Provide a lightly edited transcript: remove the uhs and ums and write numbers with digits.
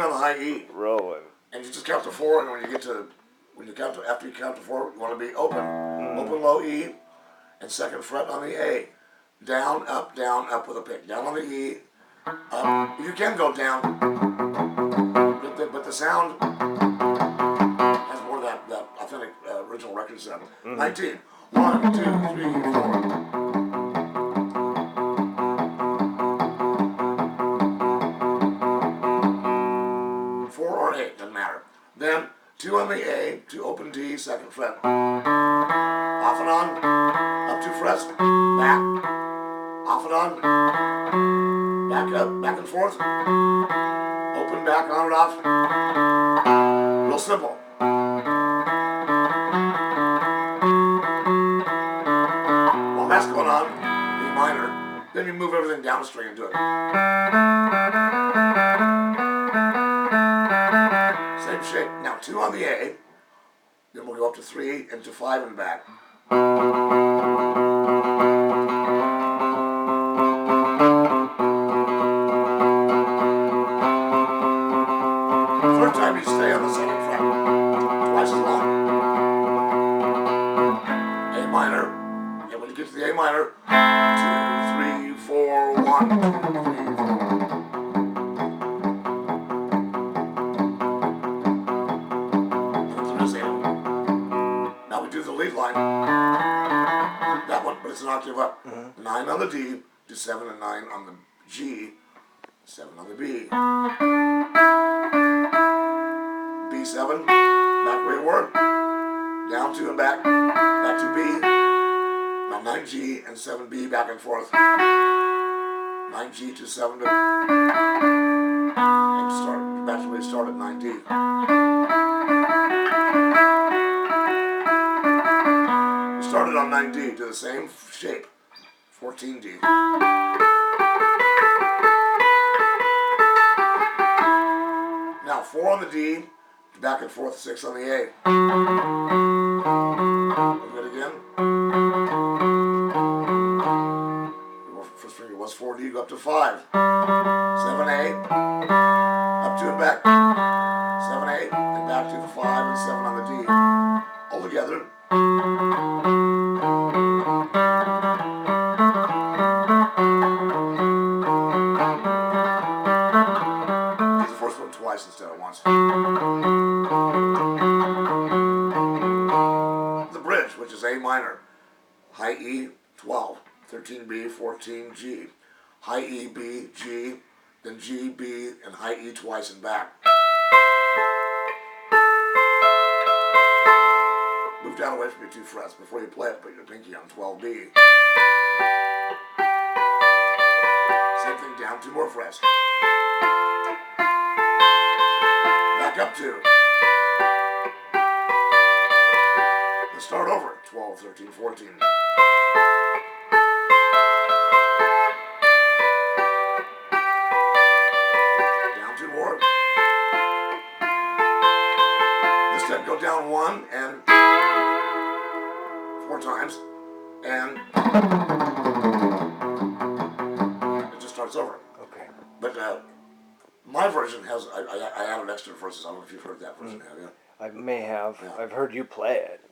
on the high E. Rolling. And you just count to 4, and after you count to 4, you want to be open. Open low E, and second fret on the A. Down, up with a pick. Down on the E, up. You can go down, but the sound has more of that authentic original record sound. 19. 1, 2, 3, 4. Doesn't matter. Then 2 on the A, 2 open D, second fret. Off and on, up 2 frets, back, off and on, back up, back and forth, open, back, on and off. Real simple. While that's going on, B minor, then you move everything down a string and do it. Same shape. Now 2 on the A, then we'll go up to 3 and to 5 and back. Third time you stay on the second fret, twice as long. A minor, and when you get to the A minor, 2, 3, 4, 1, 2, 3, 4. The lead line, that one, but it's an octave up. 9 on the D, do 7 and 9 on the G, 7 on the B. B7, back where you were, down 2 and back to B. Now 9G and 7B back and forth. 9G to 7 to, and start, back to where you start at 9D. Started on 9D, do the same shape, 14D. Now 4 on the D, back and forth, 6 on the A. Look at it again. First finger was 4D, go up to 5. 7A, up 2 and back. 7A, and back to the 5 and 7 on the D. All together. Twice instead of once. The bridge, which is A minor, high E 12, 13B, 14G, high E, B, G, then G, B, and high E twice and back. Move down away from your 2 frets. Before you play it, put your pinky on 12B. Same thing, down 2 more frets. Back up 2. Let's start over. 12, 13, 14. Down 2 more. This time go down 1 and 4 times. And it just starts over. Okay. But my version has, I added extra verses. I don't know if you've heard that version, have you? I may have. Yeah. I've heard you play it.